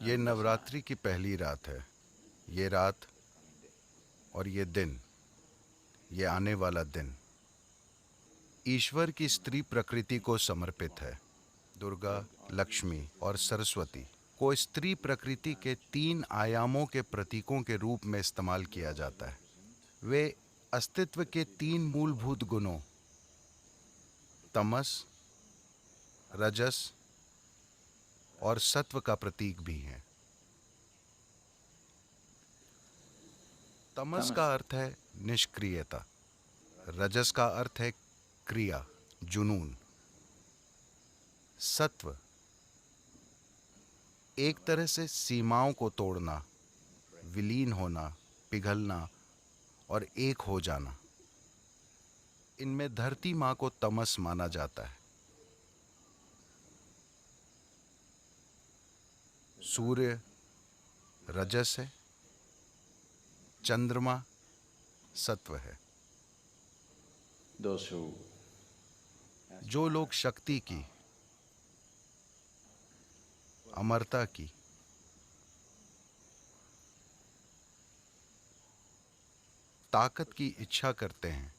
ये नवरात्रि की पहली रात है। ये रात और ये दिन, ये आने वाला दिन ईश्वर की स्त्री प्रकृति को समर्पित है। दुर्गा, लक्ष्मी और सरस्वती को स्त्री प्रकृति के 3 आयामों के प्रतीकों के रूप में इस्तेमाल किया जाता है। वे अस्तित्व के 3 मूलभूत गुणों तमस, रजस और सत्व का प्रतीक भी हैं। तमस का अर्थ है निष्क्रियता, रजस का अर्थ है क्रिया, जुनून। सत्व एक तरह से सीमाओं को तोड़ना, विलीन होना, पिघलना और एक हो जाना। इनमें धरती माँ को तमस माना जाता है। सूर्य रजस है, चंद्रमा सत्व है। जो लोग शक्ति की, अमरता की, ताकत की इच्छा करते हैं,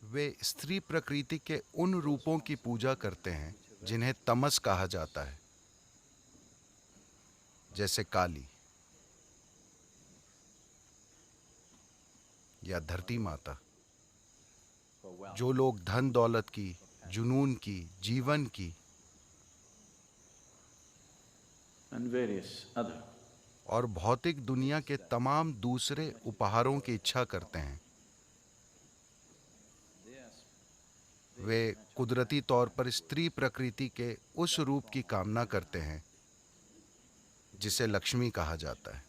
वे स्त्री प्रकृति के उन रूपों की पूजा करते हैं जिन्हें तमस कहा जाता है, जैसे काली या धरती माता। जो लोग धन दौलत की, जुनून की, जीवन की और भौतिक दुनिया के तमाम दूसरे उपहारों की इच्छा करते हैं, वे कुदरती तौर पर स्त्री प्रकृति के उस रूप की कामना करते हैं जिसे लक्ष्मी कहा जाता है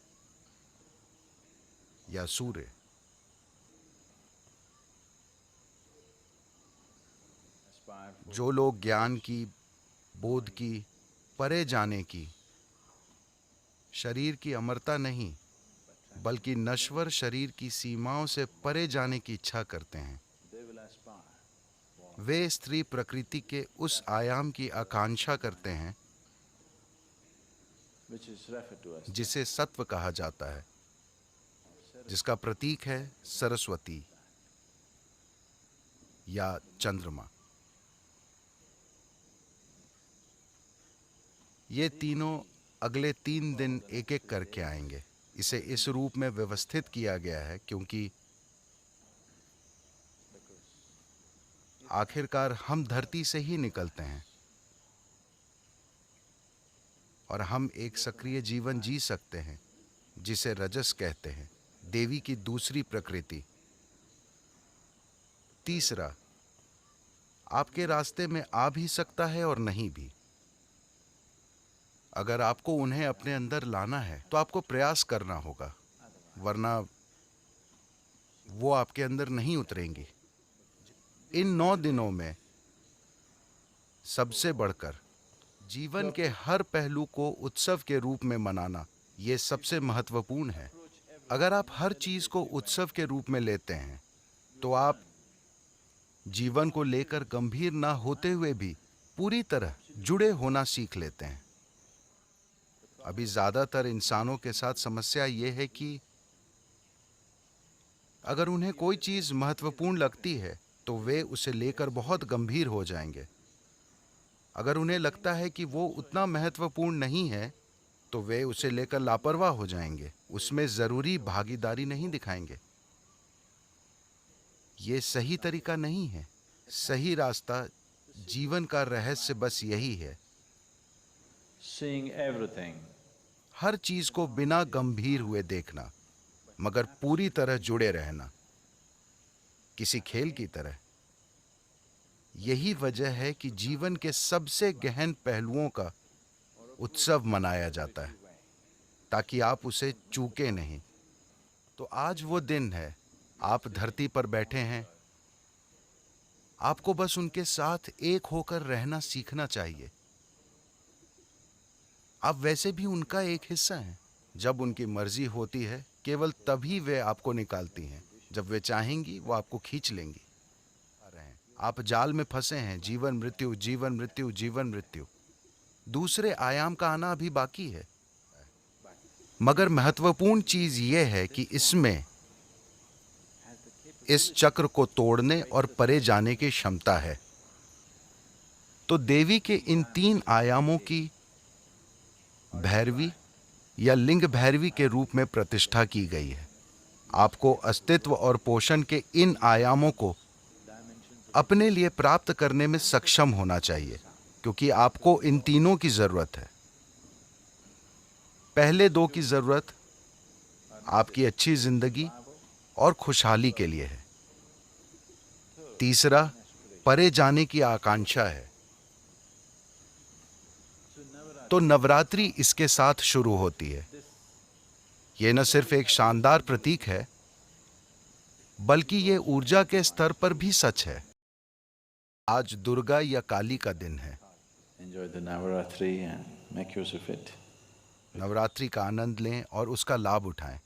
या सूर्य। जो लोग ज्ञान की, बोध की, परे जाने की, शरीर की अमरता नहीं बल्कि नश्वर शरीर की सीमाओं से परे जाने की इच्छा करते हैं, वे स्त्री प्रकृति के उस आयाम की आकांक्षा करते हैं जिसे सत्व कहा जाता है, जिसका प्रतीक है सरस्वती या चंद्रमा। ये तीनों अगले 3 दिन एक एक करके आएंगे। इसे इस रूप में व्यवस्थित किया गया है क्योंकि आखिरकार हम धरती से ही निकलते हैं और हम एक सक्रिय जीवन जी सकते हैं जिसे रजस कहते हैं, देवी की दूसरी प्रकृति। तीसरा, आपके रास्ते में आ भी सकता है और नहीं भी। अगर आपको उन्हें अपने अंदर लाना है तो आपको प्रयास करना होगा, वरना वो आपके अंदर नहीं उतरेंगी। इन 9 दिनों में सबसे बढ़कर जीवन के हर पहलू को उत्सव के रूप में मनाना, ये सबसे महत्वपूर्ण है। अगर आप हर चीज को उत्सव के रूप में लेते हैं तो आप जीवन को लेकर गंभीर ना होते हुए भी पूरी तरह जुड़े होना सीख लेते हैं। अभी ज्यादातर इंसानों के साथ समस्या ये है कि अगर उन्हें कोई चीज महत्वपूर्ण लगती है तो वे उसे लेकर बहुत गंभीर हो जाएंगे। अगर उन्हें लगता है कि वो उतना महत्वपूर्ण नहीं है तो वे उसे लेकर लापरवाह हो जाएंगे, उसमें जरूरी भागीदारी नहीं दिखाएंगे। ये सही तरीका नहीं है। सही रास्ता, जीवन का रहस्य बस यही है, seeing everything हर चीज को बिना गंभीर हुए देखना, मगर पूरी तरह जुड़े रहना, किसी खेल की तरह। यही वजह है कि जीवन के सबसे गहन पहलुओं का उत्सव मनाया जाता है, ताकि आप उसे चूके नहीं। तो आज वो दिन है, आप धरती पर बैठे हैं, आपको बस उनके साथ एक होकर रहना सीखना चाहिए। आप वैसे भी उनका एक हिस्सा हैं। जब उनकी मर्जी होती है केवल तभी वे आपको निकालती हैं, जब वे चाहेंगी वो आपको खींच लेंगी। आप जाल में फंसे हैं, जीवन मृत्यु, जीवन मृत्यु, जीवन मृत्यु। दूसरे आयाम का आना अभी बाकी है। मगर महत्वपूर्ण चीज यह है कि इसमें इस चक्र को तोड़ने और परे जाने की क्षमता है। तो देवी के इन 3 आयामों की भैरवी या लिंग भैरवी के रूप में प्रतिष्ठा की गई है। आपको अस्तित्व और पोषण के इन आयामों को अपने लिए प्राप्त करने में सक्षम होना चाहिए, क्योंकि आपको इन तीनों की जरूरत है। पहले 2 की जरूरत आपकी अच्छी जिंदगी और खुशहाली के लिए है। तीसरा परे जाने की आकांक्षा है। तो नवरात्रि इसके साथ शुरू होती है। यह न सिर्फ एक शानदार प्रतीक है, बल्कि यह ऊर्जा के स्तर पर भी सच है। आज दुर्गा या काली का दिन है। Enjoy the Navaratri and make use of it. Navratri का आनंद लें और उसका लाभ उठाएं।